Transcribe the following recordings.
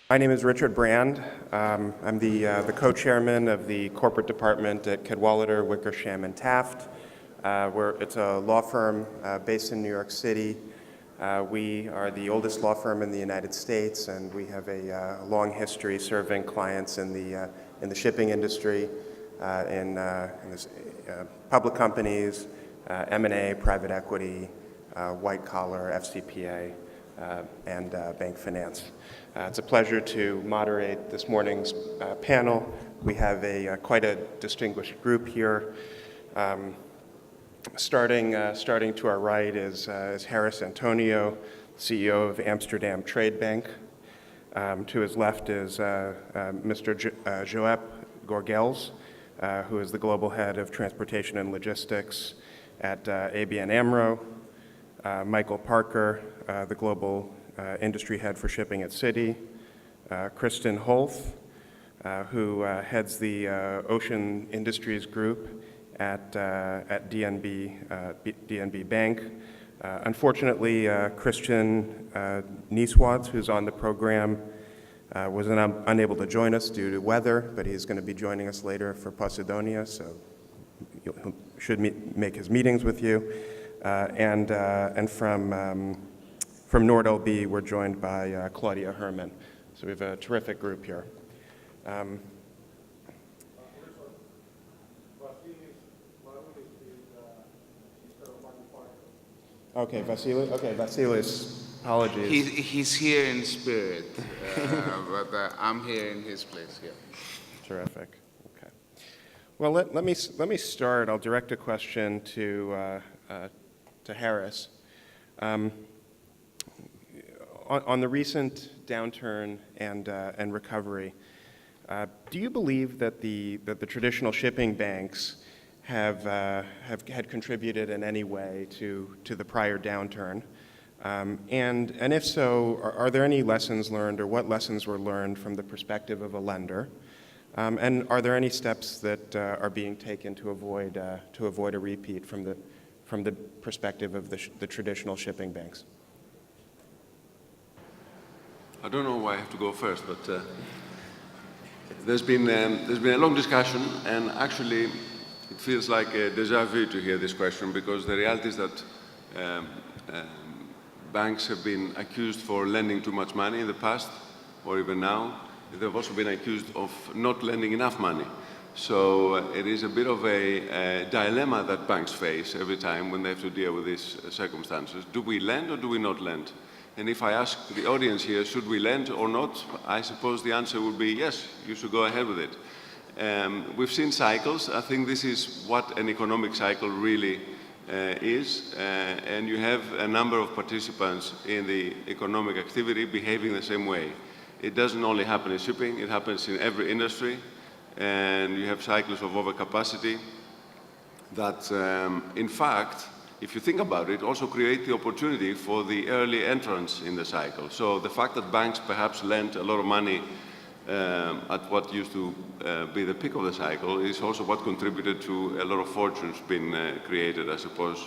My name is Richard Brand. I'm the co-chairman of the corporate department at Cadwalader, Wickersham, and Taft. It's a law firm based in New York City. We are the oldest law firm in the United States, and we have a long history serving clients in the shipping industry, in public companies, M&A, private equity, white collar, FCPA, and bank finance. It's a pleasure to moderate this morning's panel. We have quite a distinguished group here. Starting to our right is Antoniou, CEO of Amsterdam Trade Bank. To his left is Mr. Joep Gorgels, who is the global head of transportation and logistics at ABN AMRO. Michael Parker, the global industry head for shipping at Citi. Kristin Holth, who heads the Ocean Industries Group at DNB Bank. Unfortunately, Christian Nieswatz, who's on the program, was unable to join us due to weather, but he's going to be joining us later for Posidonia, so he should make his meetings with you. And from NordLB, we're joined by Claudia Herrmann. So we have a terrific group here. Okay, Vassilis. Okay, Vassilis. Apologies. He's here in spirit, but I'm here in his place here. Terrific. Okay. Well, let me start. I'll direct a question to Harris. On the recent downturn and recovery, do you believe that the traditional shipping banks have had contributed in any way to the prior downturn? And if so, are there any lessons learned, or what lessons were learned from the perspective of a lender? And are there any steps that are being taken to avoid a repeat from the perspective of the traditional shipping banks? I don't know why I have to go first, but there's been a long discussion, and actually it feels like a déjà vu to hear this question, because the reality is that banks have been accused for lending too much money in the past, or even now. They've also been accused of not lending enough money. So it is a bit of a dilemma that banks face every time when they have to deal with these circumstances. Do we lend or do we not lend? And if I ask the audience here, should we lend or not, I suppose the answer would be yes, you should go ahead with it. We've seen cycles. I think this is what an economic cycle really is. And you have a number of participants in the economic activity behaving the same way. It doesn't only happen in shipping, it happens in every industry. And you have cycles of overcapacity that, in fact, if you think about it, also create the opportunity for the early entrance in the cycle. So the fact that banks perhaps lent a lot of money at what used to be the peak of the cycle is also what contributed to a lot of fortunes being created, I suppose,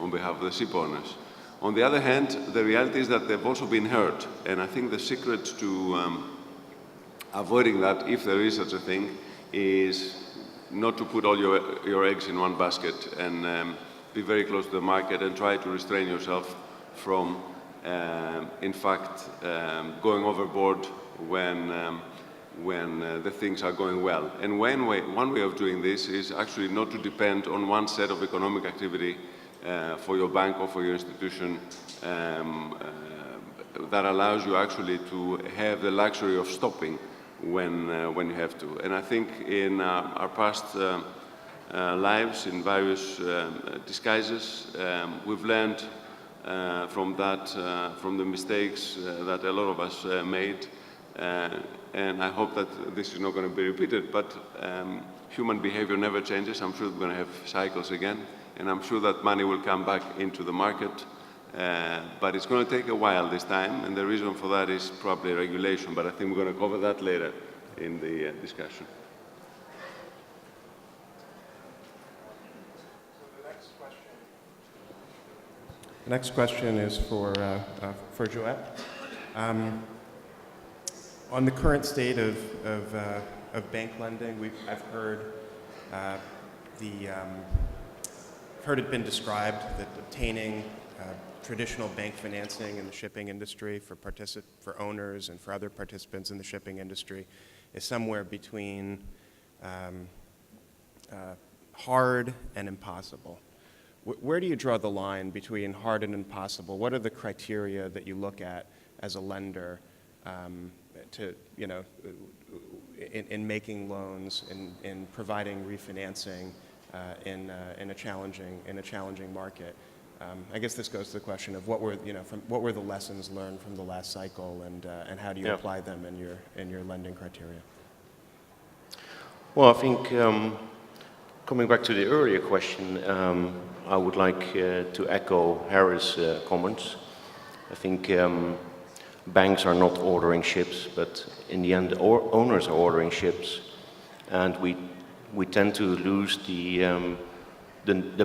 on behalf of the ship owners. On the other hand, the reality is that they've also been hurt. And I think the secret to avoiding that, if there is such a thing, is not to put all your eggs in one basket and be very close to the market and try to restrain yourself from, in fact, going overboard when the things are going well. And one way of doing this is actually not to depend on one set of economic activity for your bank or for your institution that allows you actually to have the luxury of stopping when you have to. And I think in our past lives, in various disguises, we've learned from the mistakes that a lot of us made. And I hope that this is not going to be repeated, but human behavior never changes. I'm sure we're going to have cycles again, and I'm sure that money will come back into the market. But it's going to take a while this time, and the reason for that is probably regulation, but I think we're going to cover that later in the discussion. The next question is for Joep. on the current state of bank lending, I've heard heard it been described that obtaining traditional bank financing in the shipping industry for owners and for other participants in the shipping industry is somewhere between hard and impossible. Where do you draw the line between hard and impossible? What are the criteria that you look at as a lender in making loans, in providing refinancing in a challenging market? I guess this goes to the question of what were the lessons learned from the last cycle, and how do you apply them in your lending criteria? Well, I think coming back to the earlier question, I would like to echo Harry's comments. I think banks are not ordering ships, but in the end, owners are ordering ships, and we tend to lose the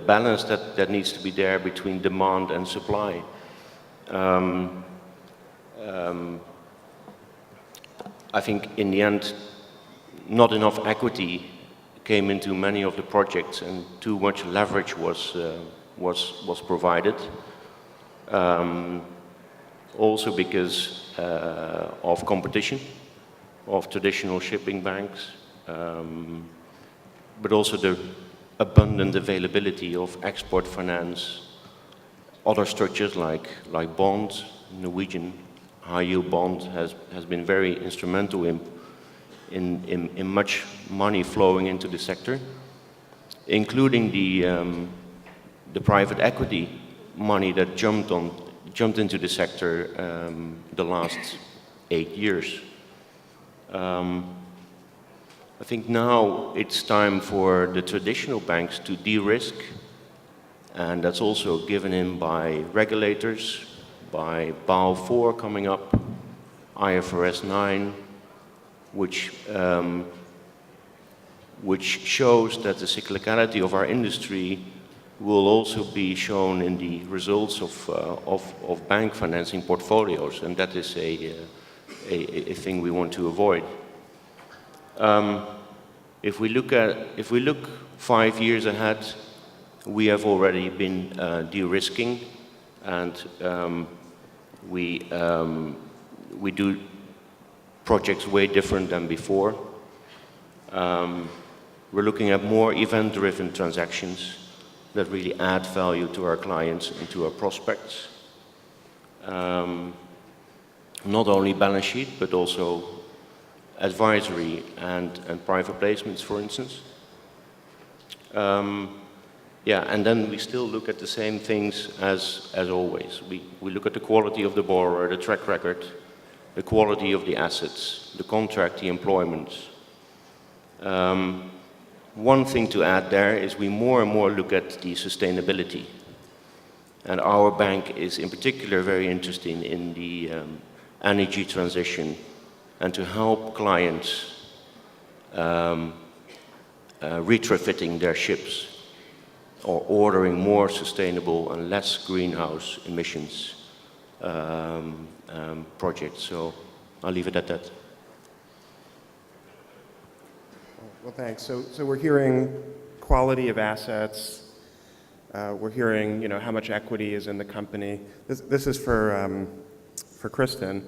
balance that needs to be there between demand and supply. I think in the end, not enough equity came into many of the projects, and too much leverage was provided. Also because of competition of traditional shipping banks, but also the abundant availability of export finance, other structures like bonds. Norwegian high-yield bond has been very instrumental in much money flowing into the sector, including the private equity money that jumped into the sector the last 8 years. I think now it's time for the traditional banks to de-risk, and that's also given in by regulators, by Basel IV coming up, IFRS 9, which shows that the cyclicality of our industry will also be shown in the results of bank financing portfolios, and that is a thing we want to avoid. If we look 5 years ahead, we have already been de-risking, and we do projects way different than before. We're looking at more event-driven transactions that really add value to our clients and to our prospects. Not only balance sheet, but also advisory and private placements, for instance. And then we still look at the same things as always. We look at the quality of the borrower, the track record, the quality of the assets, the contract, the employment. One thing to add there is we more and more look at the sustainability. And our bank is in particular very interested in the energy transition, and to help clients retrofitting their ships or ordering more sustainable and less greenhouse emissions projects. So I'll leave it at that. Well, thanks. So we're hearing quality of assets. We're hearing, how much equity is in the company. This is for Kristin.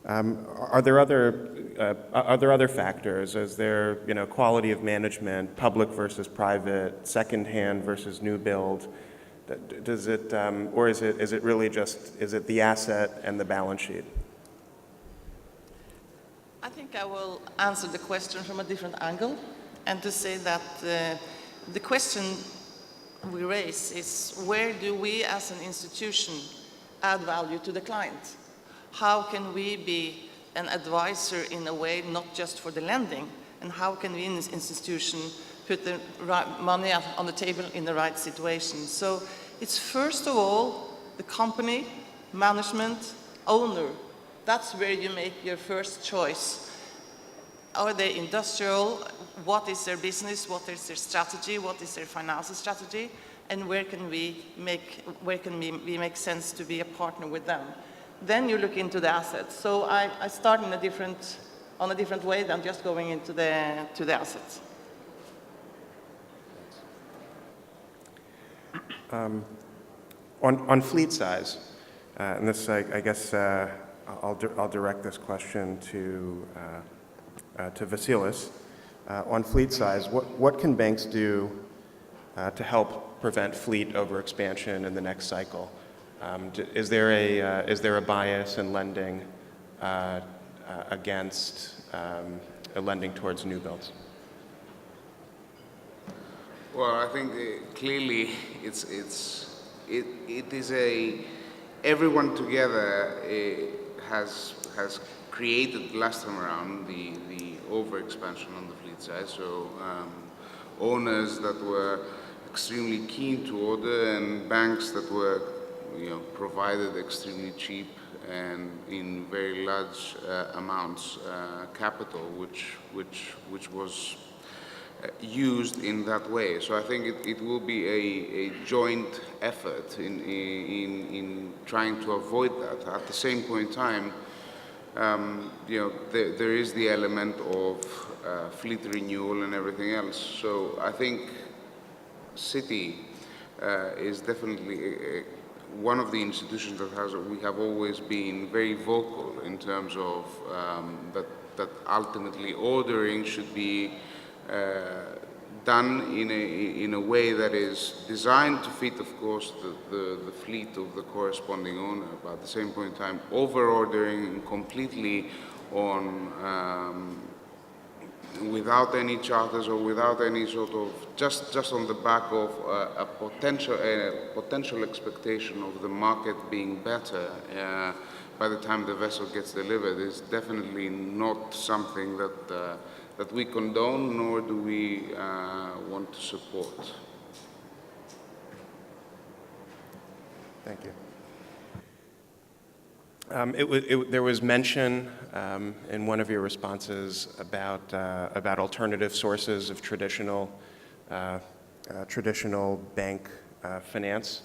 Are there other factors? Is there, quality of management, public versus private, second-hand versus new build? Does it, or is it really just, is it the asset and the balance sheet? I think I will answer the question from a different angle, and to say that the question we raise is, where do we as an institution add value to the client? How can we be an advisor in a way, not just for the lending, and how can we in this institution put the right money on the table in the right situation? So it's first of all the company, management, owner. That's where you make your first choice. Are they industrial? What is their business? What is their strategy? What is their financial strategy? And where can we make sense to be a partner with them? Then you look into the assets. So I start in a different on a different way than just going into the assets. On fleet size, and this, I guess, I'll direct this question to Vassilis. On fleet size, what can banks do to help prevent fleet overexpansion in the next cycle? Is there a bias in lending against lending towards new builds? Well, I think clearly it is everyone together has created last time around the overexpansion on the fleet side. So owners that were extremely keen to order and banks that were provided extremely cheap and in very large amounts capital, which was used in that way. So I think it will be a joint effort in trying to avoid that. At the same point in time, there is the element of fleet renewal and everything else. So I think Citi is definitely one of the institutions that we have always been very vocal in terms of that ultimately ordering should be done in a way that is designed to fit, of course, the fleet of the corresponding owner, but at the same point in time, over-ordering completely on without any charters or without any sort of just on the back of a potential expectation of the market being better by the time the vessel gets delivered is definitely not something that we condone, nor do we want to support. Thank you. There was mention in one of your responses about alternative sources of traditional bank finance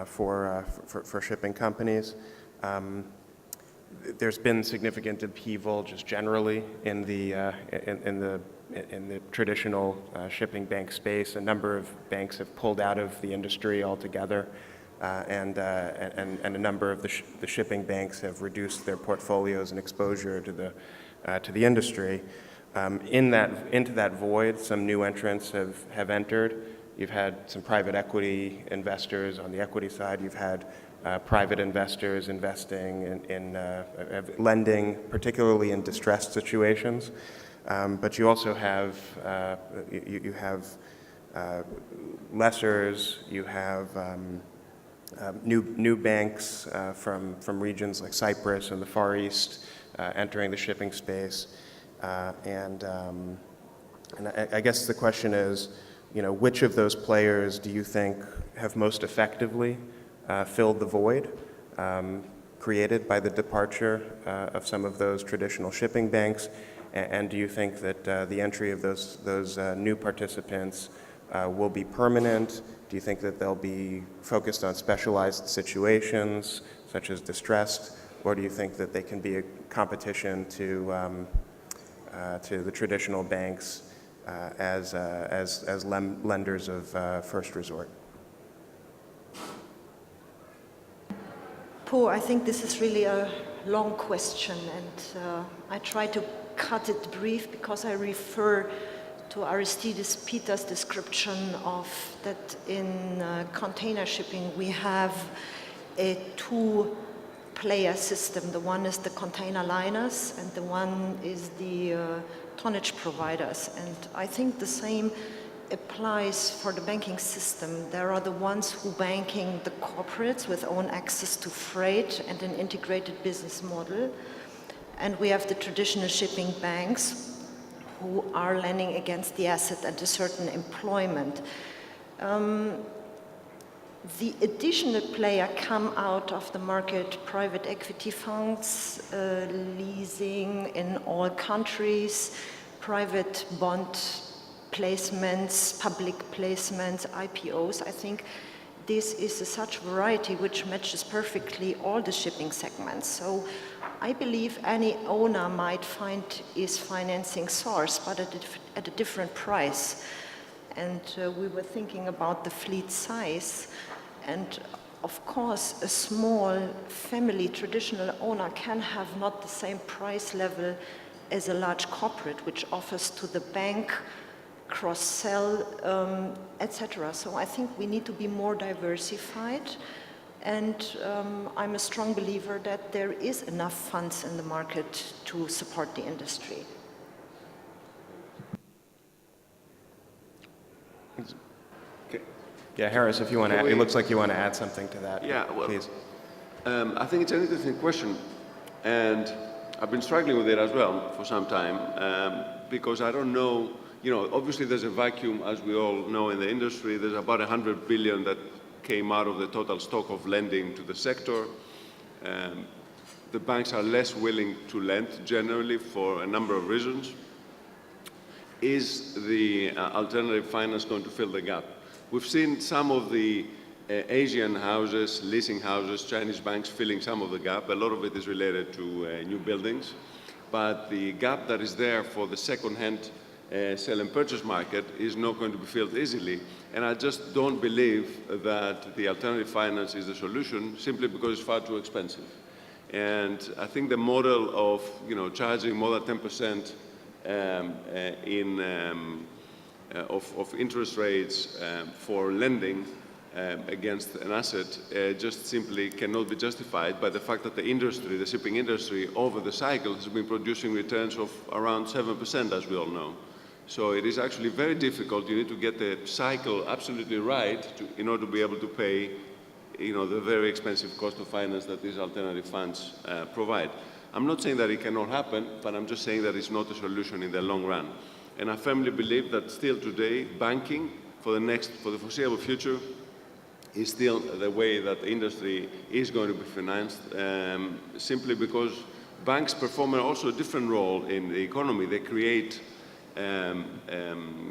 for shipping companies. There's been significant upheaval just generally in the traditional shipping bank space. A number of banks have pulled out of the industry altogether, and a number of the shipping banks have reduced their portfolios and exposure to the industry. Into that void, some new entrants have entered. You've had some private equity investors on the equity side. You've had private investors investing in lending, particularly in distressed situations. But you also have you have lessors. You have new banks from regions like Cyprus and the Far East entering the shipping space. And I guess the question is, which of those players do you think have most effectively filled the void created by the departure of some of those traditional shipping banks? And do you think that the entry of those new participants will be permanent? Do you think that they'll be focused on specialized situations, such as distressed? Or do you think that they can be a competition to the traditional banks as lenders of first resort? Paul, I think this is really a long question, and I try to cut it brief because I refer to Aristides Peter's description of that in container shipping we have a two-player system. The one is the container liners and the one is the tonnage providers. And I think the same applies for the banking system. There are the ones who banking the corporates with own access to freight and an integrated business model. And we have the traditional shipping banks who are lending against the asset and a certain employment. The additional player come out of the market, private equity funds, leasing in all countries, private bond placements, public placements, IPOs. I think this is such variety which matches perfectly all the shipping segments. So I believe any owner might find his financing source, but at a different price. And we were thinking about the fleet size. And of course, a small family traditional owner can have not the same price level as a large corporate, which offers to the bank, cross-sell, etc. So I think we need to be more diversified. And I'm a strong believer that there is enough funds in the market to support the industry. Okay. Yeah, Harris, if you want to, it looks like you want to add something to that. Yeah, well, please. I think it's an interesting question, and I've been struggling with it as well for some time, because I don't know, obviously there's a vacuum, as we all know, in the industry. There's about 100 billion that came out of the total stock of lending to the sector. The banks are less willing to lend generally for a number of reasons. Is the alternative finance going to fill the gap? We've seen some of the Asian houses, leasing houses, Chinese banks filling some of the gap. A lot of it is related to new buildings. But the gap that is there for the second-hand sell and purchase market is not going to be filled easily. And I just don't believe that the alternative finance is the solution simply because it's far too expensive. And I think the model of charging more than 10% of interest rates for lending against an asset just simply cannot be justified by the fact that the industry, the shipping industry, over the cycle has been producing returns of around 7%, as we all know. So it is actually very difficult. You need to get the cycle absolutely right in order to be able to pay, the very expensive cost of finance that these alternative funds provide. I'm not saying that it cannot happen, but I'm just saying that it's not a solution in the long run. And I firmly believe that still today, banking for the foreseeable future is still the way that the industry is going to be financed, simply because banks perform also a different role in the economy. They create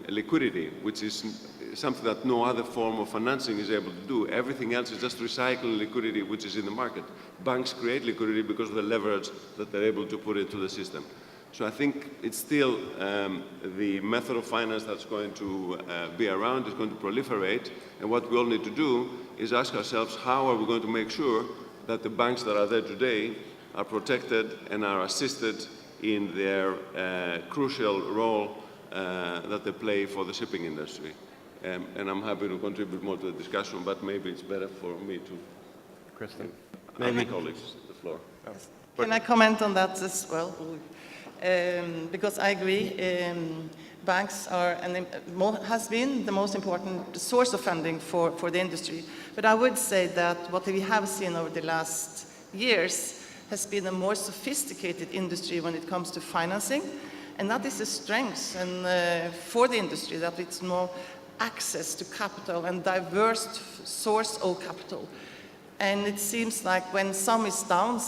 liquidity, which is something that no other form of financing is able to do. Everything else is just recycling liquidity which is in the market. Banks create liquidity because of the leverage that they're able to put into the system. So I think it's still the method of finance that's going to be around, is going to proliferate, and what we all need to do is ask ourselves, how are we going to make sure that the banks that are there today are protected and are assisted in their crucial role that they play for the shipping industry. And I'm happy to contribute more to the discussion, but maybe it's better for me to Kristin? my colleagues the floor. Can I comment on that as well? Because I agree, banks are has been the most important source of funding for the industry. But I would say that what we have seen over the last years has been a more sophisticated industry when it comes to financing. And that is a strength for the industry, that it's more access to capital and diverse source of capital. And it seems like when some is down,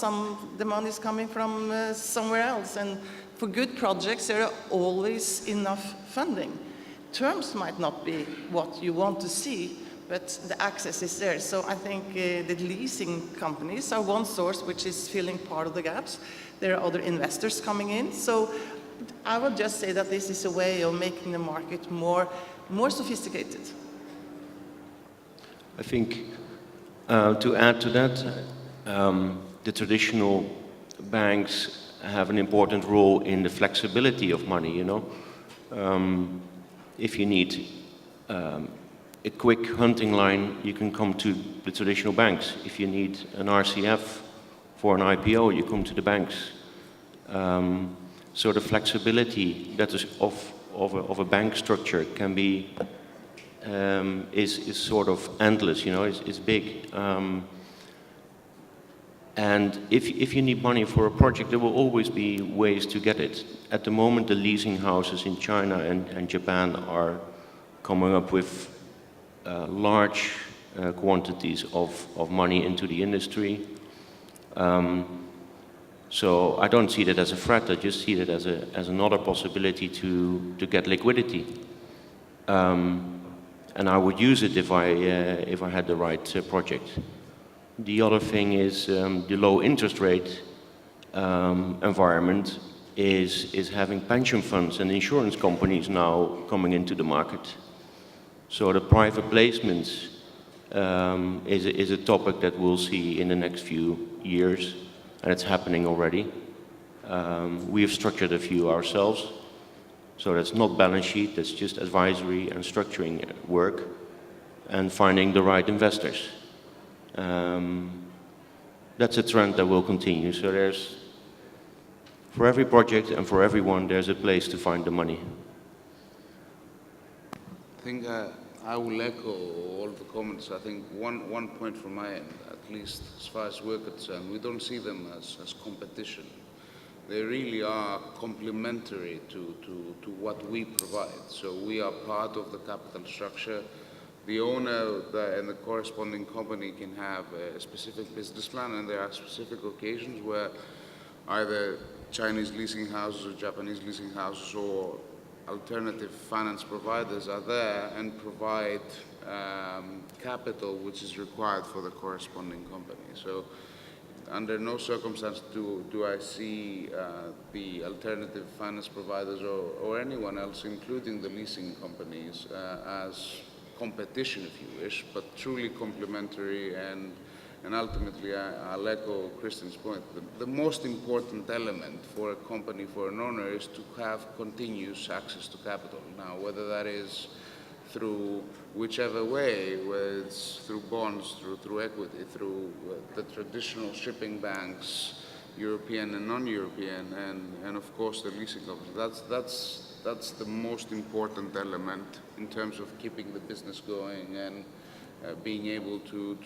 the money is coming from somewhere else. And for good projects, there are always enough funding. Terms might not be what you want to see, but the access is there. So I think the leasing companies are one source which is filling part of the gaps. There are other investors coming in. So I would just say that this is a way of making the market more sophisticated. I think to add to that, the traditional banks have an important role in the flexibility of money, If you need a quick hunting line, you can come to the traditional banks. If you need an RCF for an IPO, you come to the banks. So the flexibility that is of a bank structure can be is sort of endless, it's big. And if you need money for a project, there will always be ways to get it. At the moment, the leasing houses in China and Japan are coming up with large quantities of money into the industry. So I don't see that as a threat. I just see that as another possibility to get liquidity. and I would use it if I had the right project. The other thing is the low interest rate environment is having pension funds and insurance companies now coming into the market. So the private placements is a topic that we'll see in the next few years, and it's happening already. We have structured a few ourselves, so that's not balance sheet, that's just advisory and structuring work and finding the right investors. That's a trend that will continue. So there's, for every project and for everyone, there's a place to find the money. I think I will echo all the comments. I think one point from my end, at least as far as we're concerned, we don't see them as competition. They really are complementary to what we provide. So we are part of the capital structure. The owner and the corresponding company can have a specific business plan, and there are specific occasions where either Chinese leasing houses or Japanese leasing houses or alternative finance providers are there and provide capital which is required for the corresponding company. So under no circumstance do I see the alternative finance providers or anyone else, including the leasing companies, as competition, if you wish, but truly complementary. And ultimately, I'll echo Kristin's point. The most important element for a company, for an owner, is to have continuous access to capital. Now, whether that is through whichever way, whether it's through bonds, through equity, through the traditional shipping banks, European and non-European, and of course the leasing companies. That's the most important element in terms of keeping the business going and being able to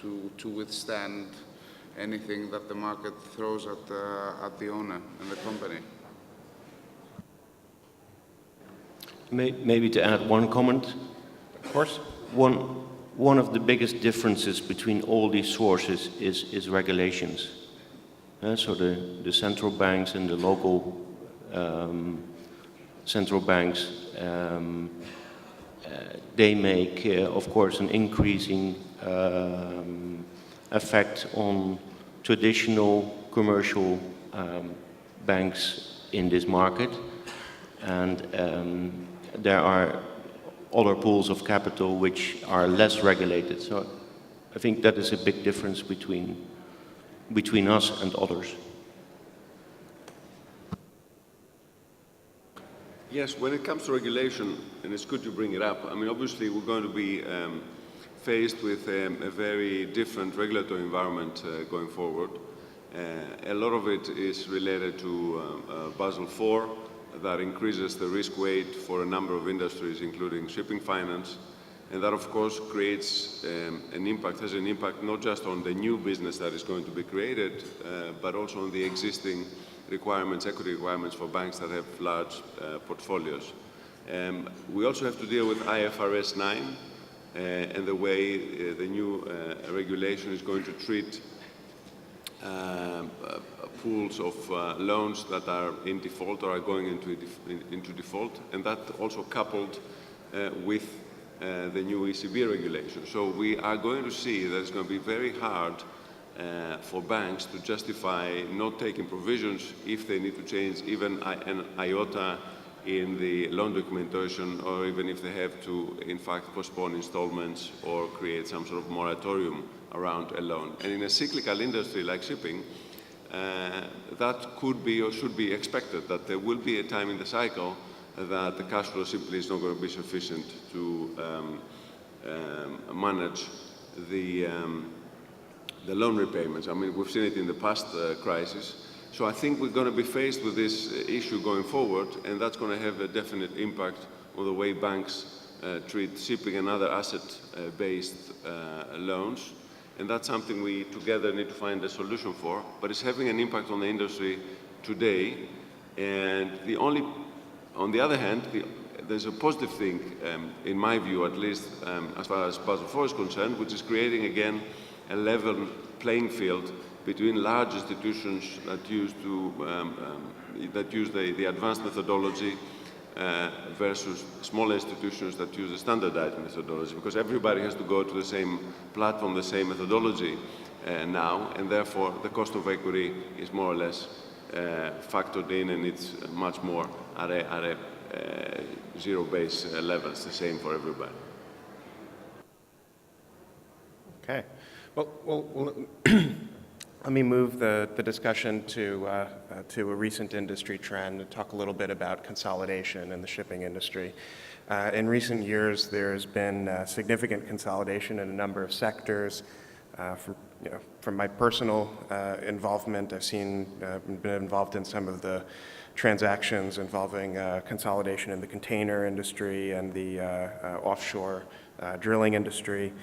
withstand anything that the market throws at the owner and the company. Maybe to add one comment. Of course. One of the biggest differences between all these sources is regulations. So the central banks and the local central banks, they make, of course, an increasing effect on traditional commercial banks in this market. And there are other pools of capital which are less regulated. So I think that is a big difference between us and others. Yes, when it comes to regulation, and it's good you bring it up, I mean, obviously we're going to be faced with a very different regulatory environment going forward. A lot of it is related to Basel IV, that increases the risk weight for a number of industries, including shipping finance. And that, of course, creates has an impact not just on the new business that is going to be created, but also on the existing requirements, equity requirements for banks that have large portfolios. We also have to deal with IFRS 9 and the way the new regulation is going to treat pools of loans that are in default or are going into default, and that also coupled with the new ECB regulation. So we are going to see that it's going to be very hard for banks to justify not taking provisions if they need to change even an iota in the loan documentation, or even if they have to, in fact, postpone installments or create some sort of moratorium around a loan. And in a cyclical industry like shipping, that could be or should be expected, that there will be a time in the cycle that the cash flow simply is not going to be sufficient to manage the loan repayments. I mean, we've seen it in the past crisis. So I think we're going to be faced with this issue going forward, and that's going to have a definite impact on the way banks treat shipping and other asset-based loans. And that's something we together need to find a solution for, but it's having an impact on the industry today. And on the other hand, there's a positive thing, in my view at least, as far as Basel IV is concerned, which is creating again a level playing field between large institutions that use the advanced methodology versus small institutions that use a standardized methodology, because everybody has to go to the same platform, the same methodology now, and therefore the cost of equity is more or less factored in, and it's much more at a zero-base levels, the same for everybody. Okay. Well, let me move the discussion to a recent industry trend and talk a little bit about consolidation in the shipping industry. In recent years, there's been significant consolidation in a number of sectors. From my personal involvement, I've been involved in some of the transactions involving consolidation in the container industry and the offshore drilling industry.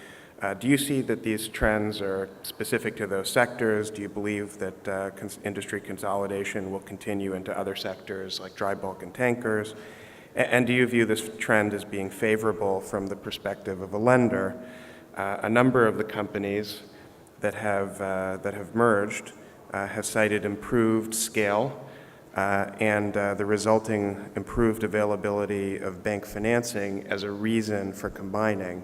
Do you see that these trends are specific to those sectors? Do you believe that industry consolidation will continue into other sectors like dry bulk and tankers? And do you view this trend as being favorable from the perspective of a lender? A number of the companies that have merged have cited improved scale and the resulting improved availability of bank financing as a reason for combining.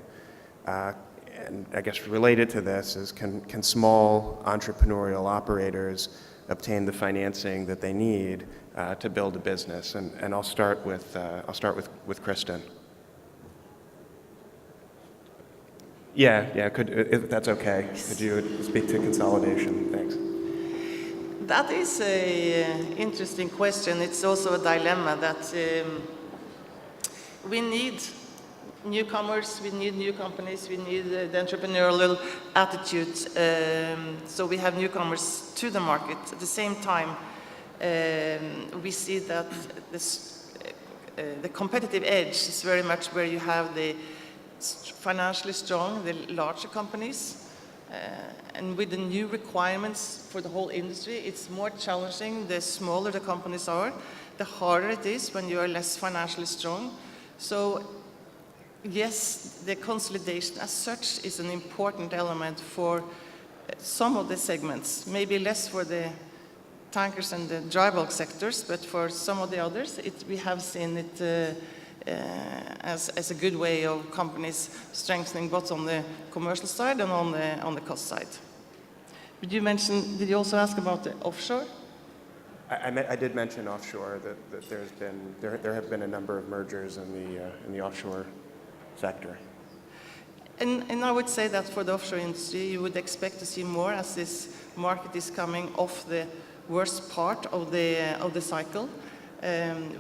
And I guess related to this is, can small entrepreneurial operators obtain the financing that they need to build a business? And I'll start with Kristin. Yeah, if that's okay. Could you speak to consolidation? Thanks. That is an interesting question. It's also a dilemma that we need newcomers, we need new companies, we need the entrepreneurial attitude. So we have newcomers to the market. At the same time, we see that the competitive edge is very much where you have the financially strong, the larger companies. And with the new requirements for the whole industry, it's more challenging. The smaller the companies are, the harder it is when you are less financially strong. So yes, the consolidation as such is an important element for some of the segments, maybe less for the tankers and the dry bulk sectors, but for some of the others, we have seen it as a good way of companies strengthening both on the commercial side and on the cost side. Did you also ask about the offshore? I did mention offshore, that there have been a number of mergers in the offshore sector. And I would say that for the offshore industry, you would expect to see more as this market is coming off the worst part of the cycle.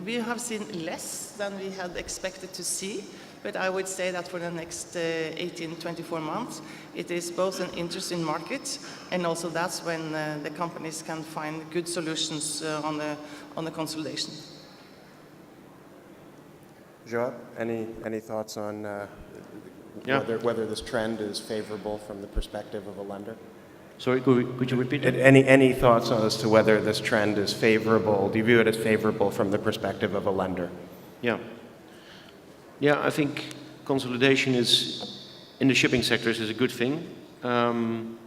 We have seen less than we had expected to see, but I would say that for the next 18, 24 months, it is both an interesting market, and also that's when the companies can find good solutions on the consolidation. Joep, any thoughts on whether this trend is favorable from the perspective of a lender? Sorry, could you repeat that? Any thoughts as to whether this trend is favorable? Do you view it as favorable from the perspective of a lender? Yeah, I think consolidation in the shipping sectors is a good thing. And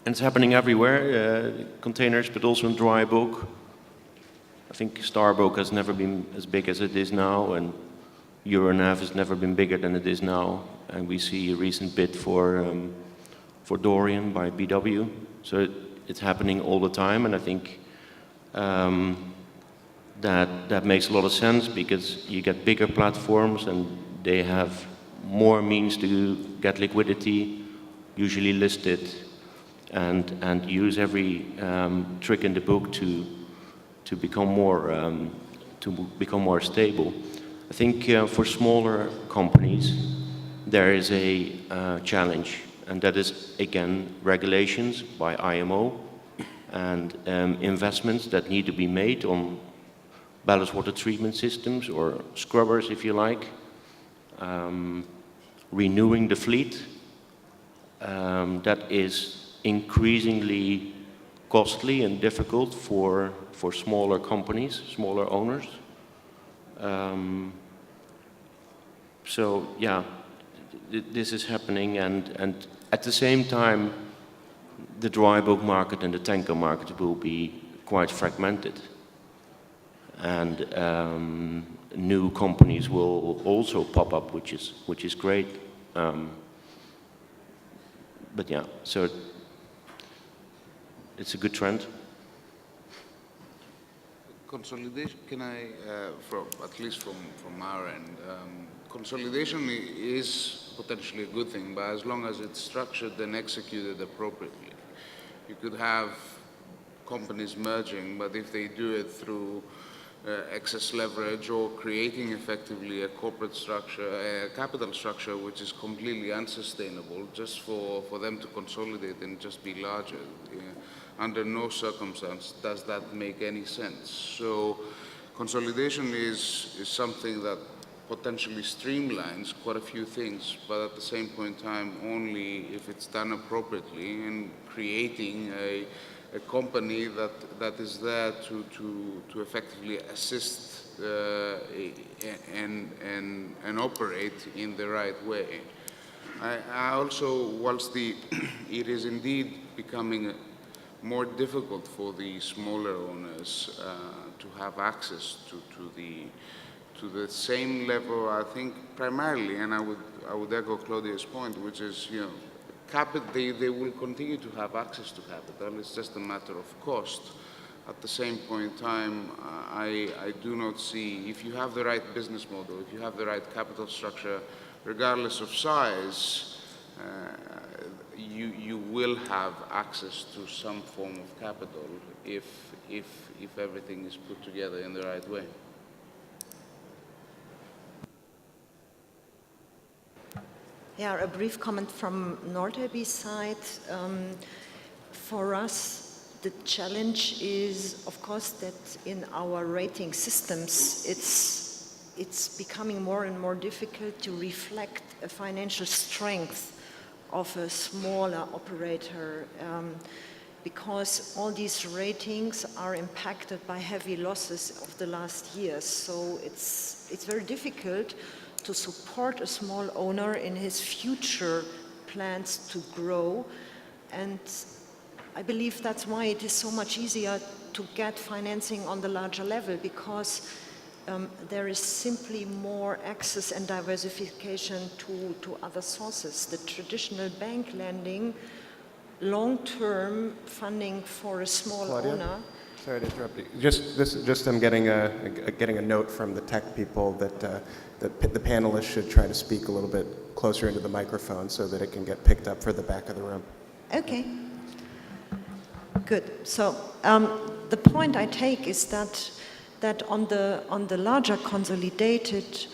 it's happening everywhere, containers, but also in dry bulk. I think Star Bulk has never been as big as it is now, and Euronav has never been bigger than it is now. And we see a recent bid for Dorian by BW. So it's happening all the time, and I think that makes a lot of sense, because you get bigger platforms and they have more means to get liquidity, usually listed, and use every trick in the book to become more stable. I think for smaller companies there is a challenge, and that is again regulations by IMO and investments that need to be made on ballast water treatment systems, or scrubbers if you like, renewing the fleet. That is increasingly costly and difficult for smaller companies, smaller owners. So yeah, this is happening, and at the same time the dry bulk market and the tanker market will be quite fragmented. and new companies will also pop up, which is great. But yeah, so it's a good trend. Consolidation, can I, at least from our end, consolidation is potentially a good thing, but as long as it's structured and executed appropriately. You could have companies merging, but if they do it through excess leverage or creating effectively a corporate structure, a capital structure which is completely unsustainable just for them to consolidate and just be larger, under no circumstance does that make any sense. So consolidation is something that potentially streamlines quite a few things, but at the same point in time, only if it's done appropriately and creating a company that is there to effectively assist and operate in the right way. I also, whilst it is indeed becoming more difficult for the smaller owners to have access to the same level, I think primarily, and I would echo Claudia's point, which is, you know, they will continue to have access to capital. It's just a matter of cost. At the same point in time, I do not see, if you have the right business model, if you have the right capital structure, regardless of size, you will have access to some form of capital if everything is put together in the right way. Yeah, a brief comment from Nordheby's side. For us, the challenge is, of course, that in our rating systems, it's becoming more and more difficult to reflect a financial strength of a smaller operator, because all these ratings are impacted by heavy losses of the last years. So it's very difficult to support a small owner in his future plans to grow. And I believe that's why it is so much easier to get financing on the larger level, because there is simply more access and diversification to other sources. The traditional bank lending, long-term funding for a small Claudia? owner. Sorry to interrupt you. I'm getting a note from the tech people that the panelists should try to speak a little bit closer into the microphone so that it can get picked up for the back of the room. Okay. Good. So the point I take is that on the larger consolidated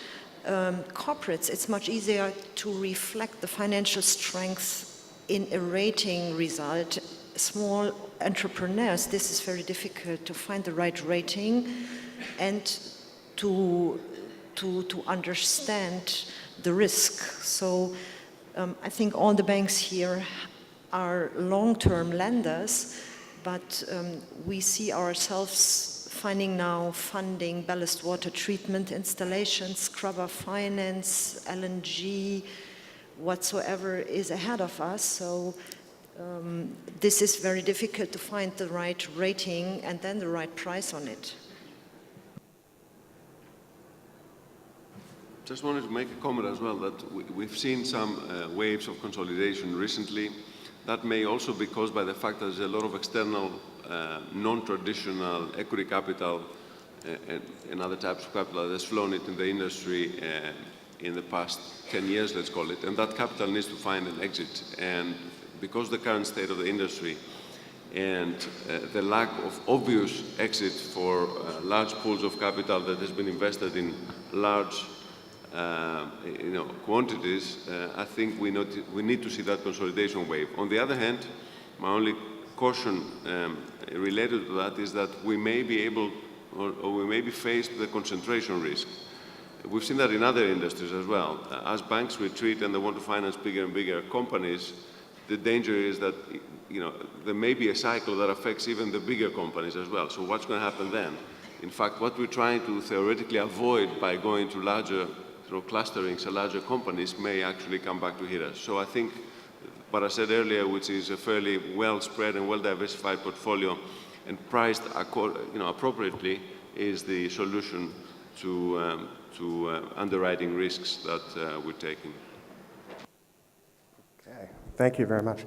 corporates, it's much easier to reflect the financial strength in a rating result. Small entrepreneurs, this is very difficult to find the right rating and to understand the risk. So I think all the banks here are long-term lenders, but we see ourselves finding now funding ballast water treatment installations, scrubber finance, LNG, whatsoever is ahead of us. So this is very difficult to find the right rating and then the right price on it. Just wanted to make a comment as well that we've seen some waves of consolidation recently. That may also be caused by the fact that there's a lot of external, non-traditional equity capital and other types of capital that's flown into the industry in the past 10 years, let's call it, and that capital needs to find an exit. And because the current state of the industry and the lack of obvious exit for large pools of capital that has been invested in large quantities, I think we need to see that consolidation wave. On the other hand, my only caution related to that is that we may be able, or we may be faced with a concentration risk. We've seen that in other industries as well. As banks retreat and they want to finance bigger and bigger companies, the danger is that there may be a cycle that affects even the bigger companies as well. So what's going to happen then? In fact, what we're trying to theoretically avoid by going to larger, through clusterings and larger companies may actually come back to hit us. So I think what I said earlier, which is a fairly well spread and well diversified portfolio and priced appropriately, is the solution to underwriting risks that we're taking. Okay, thank you very much.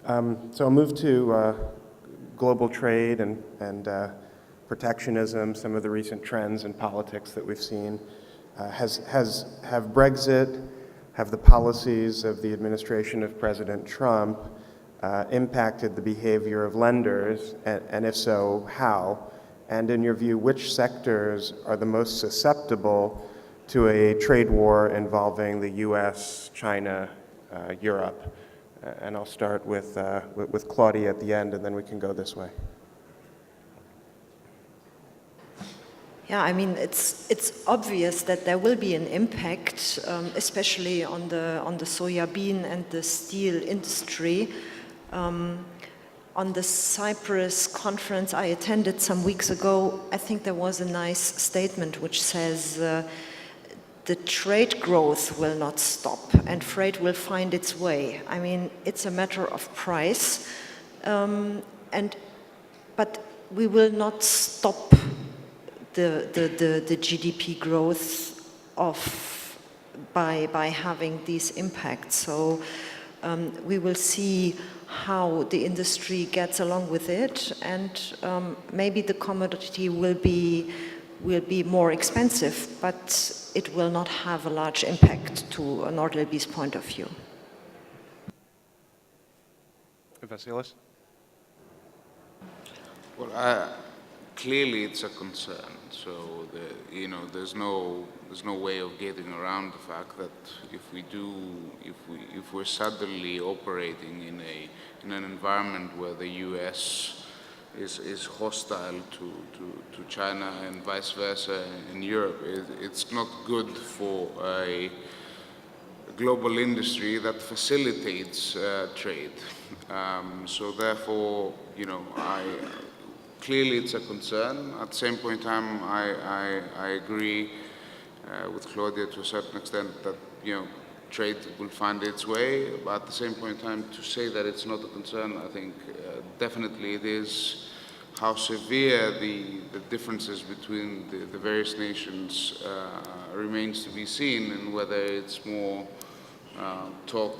So I'll move to global trade and protectionism, some of the recent trends in politics that we've seen. Have Brexit, have the policies of the administration of President Trump impacted the behavior of lenders, and if so, how? And in your view, which sectors are the most susceptible to a trade war involving the US, China, Europe? And I'll start with Claudia at the end, and then we can go this way. Yeah, I mean, it's obvious that there will be an impact, especially on the soya bean and the steel industry. On the Cyprus conference I attended some weeks ago, I think there was a nice statement which says the trade growth will not stop and freight will find its way. I mean, it's a matter of price, but we will not stop the GDP growth by having these impacts. So we will see how the industry gets along with it, and maybe the commodity will be more expensive, but it will not have a large impact to Nordlby's point of view. Vassilis? Well, clearly it's a concern. So there's no way of getting around the fact that if we're suddenly operating in an environment where the U.S. is hostile to China and vice versa in Europe, it's not good for a global industry that facilitates trade. So therefore, clearly it's a concern. At the same point in time, I agree with Claudia to a certain extent that trade will find its way, but at the same point in time, to say that it's not a concern, I think definitely it is. How severe the differences between the various nations remains to be seen, and whether it's more talk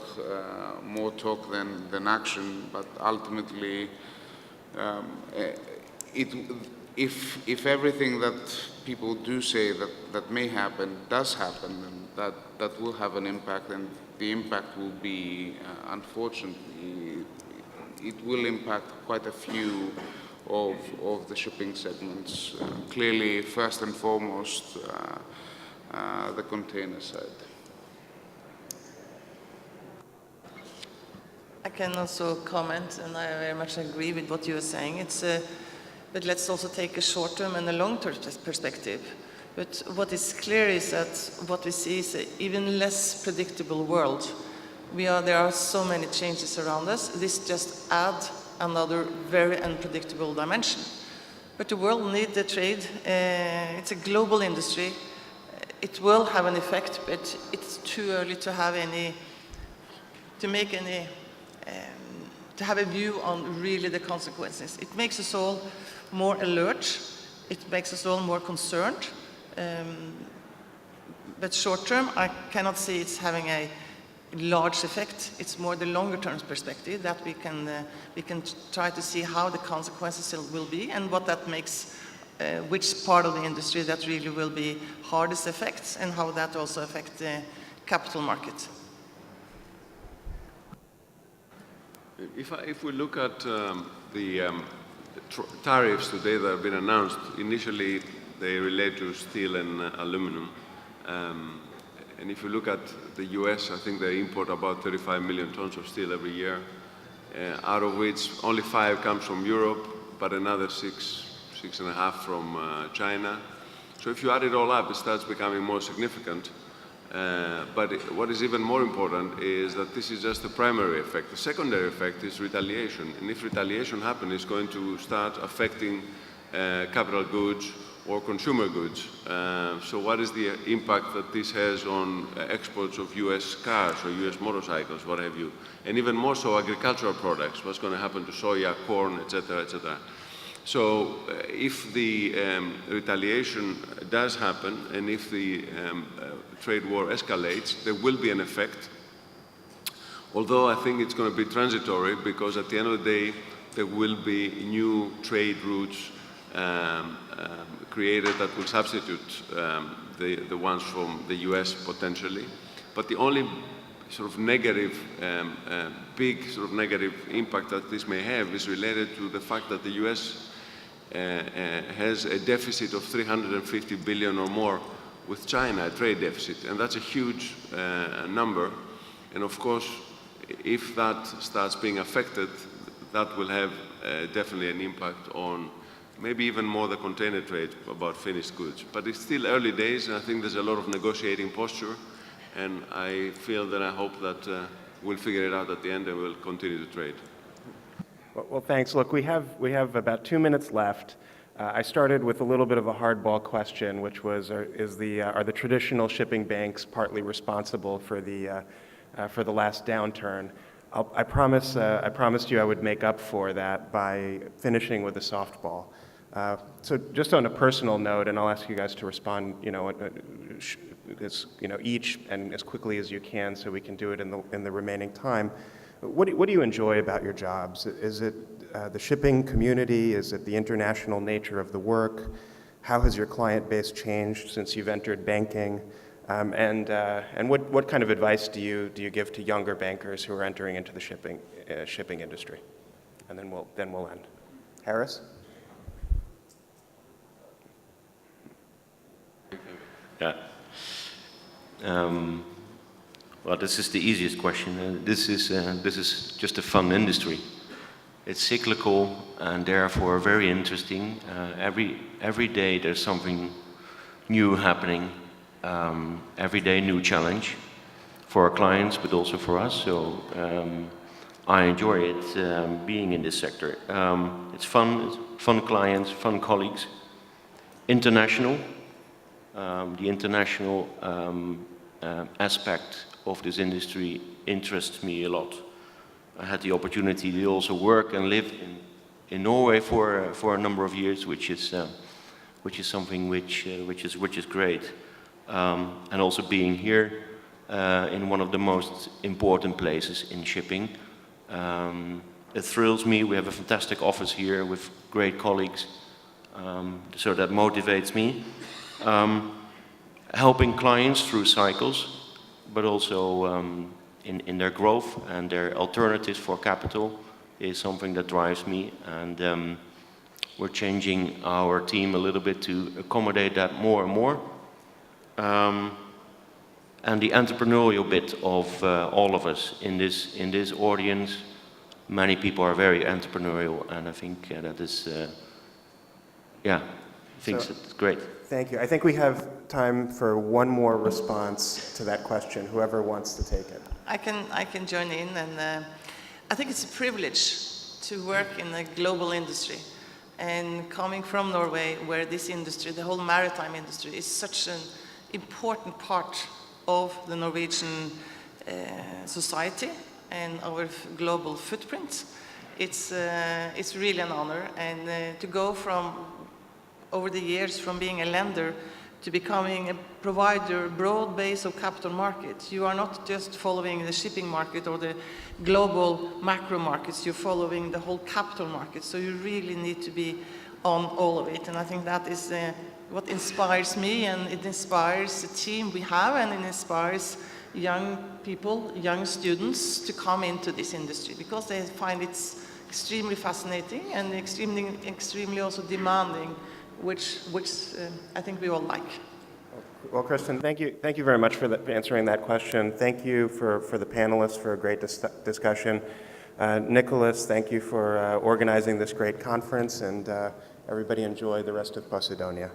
than action. But ultimately, if everything that people do say that may happen does happen, then that will have an impact, and the impact will be, unfortunately, it will impact quite a few of the shipping segments. Clearly, first and foremost, the container side. I can also comment, and I very much agree with what you are saying. But let's also take a short-term and a long-term perspective. But what is clear is that what we see is an even less predictable world. There are so many changes around us. This just adds another very unpredictable dimension. But the world needs the trade. It's a global industry. It will have an effect, but it's too early to have to have a view on really the consequences. It makes us all more alert. It makes us all more concerned. But short term, I cannot see it's having a large effect. It's more the longer term perspective that we can try to see how the consequences will be and what that makes, which part of the industry that really will be hardest effects, and how that also affects the capital market. If we look at the tariffs today that have been announced, initially they relate to steel and aluminum. And if you look at the US, I think they import about 35 million tons of steel every year, out of which only 5 comes from Europe, but another 6.5 from China. So if you add it all up, it starts becoming more significant. But what is even more important is that this is just the primary effect. The secondary effect is retaliation. And if retaliation happens, it's going to start affecting capital goods or consumer goods. So what is the impact that this has on exports of US cars or US motorcycles, what have you? And even more so agricultural products. What's going to happen to soya, corn, etc., etc. So if the retaliation does happen, and if the trade war escalates, there will be an effect. Although I think it's going to be transitory, because at the end of the day, there will be new trade routes created that will substitute the ones from the US potentially. But the only sort of negative, big sort of negative impact that this may have is related to the fact that the US has a deficit of 350 billion or more with China, a trade deficit, and that's a huge number. And of course, if that starts being affected, that will have definitely an impact on maybe even more the container trade about finished goods. But it's still early days, and I think there's a lot of negotiating posture, and I feel that I hope that we'll figure it out at the end and we'll continue to trade. Well, thanks. Look, we have about 2 minutes left. I started with a little bit of a hardball question, which was, are the traditional shipping banks partly responsible for the last downturn? I promised you I would make up for that by finishing with a softball. So just on a personal note, and I'll ask you guys to respond, each and as quickly as you can, so we can do it in the remaining time. What do you enjoy about your jobs? Is it the shipping community? Is it the international nature of the work? How has your client base changed since you've entered banking? And what kind of advice do you give to younger bankers who are entering into the shipping industry? And then we'll end. Harris? Yeah. Well, this is the easiest question. This is just a fun industry. It's cyclical and therefore very interesting. Every day there's something new happening. Every day new challenge for our clients, but also for us. So I enjoy it being in this sector. It's fun clients, fun colleagues. International. The international aspect of this industry interests me a lot. I had the opportunity to also work and live in Norway for a number of years, which is something which is great. And also being here in one of the most important places in shipping. It thrills me. We have a fantastic office here with great colleagues, so that motivates me. Helping clients through cycles, but also in their growth and their alternatives for capital is something that drives me. And we're changing our team a little bit to accommodate that more and more. And the entrepreneurial bit of all of us in this audience, many people are very entrepreneurial, and I think that is, it's great. Thank you. I think we have time for one more response to that question, whoever wants to take it. I can join in, and I think it's a privilege to work in a global industry. And coming from Norway, where this industry, the whole maritime industry, is such an important part of the Norwegian society and our global footprint, it's really an honor. And to go from, over the years, from being a lender to becoming a provider, broad base of capital markets. You are not just following the shipping market or the global macro markets, you're following the whole capital market. So you really need to be on all of it. And I think that is what inspires me, and it inspires the team we have, and it inspires young people, young students to come into this industry because they find it's extremely fascinating and extremely also demanding, which I think we all like. Well, Kristin, thank you very much for answering that question. Thank you for the panelists for a great discussion. Nicholas, thank you for organizing this great conference, and everybody enjoy the rest of Posidonia.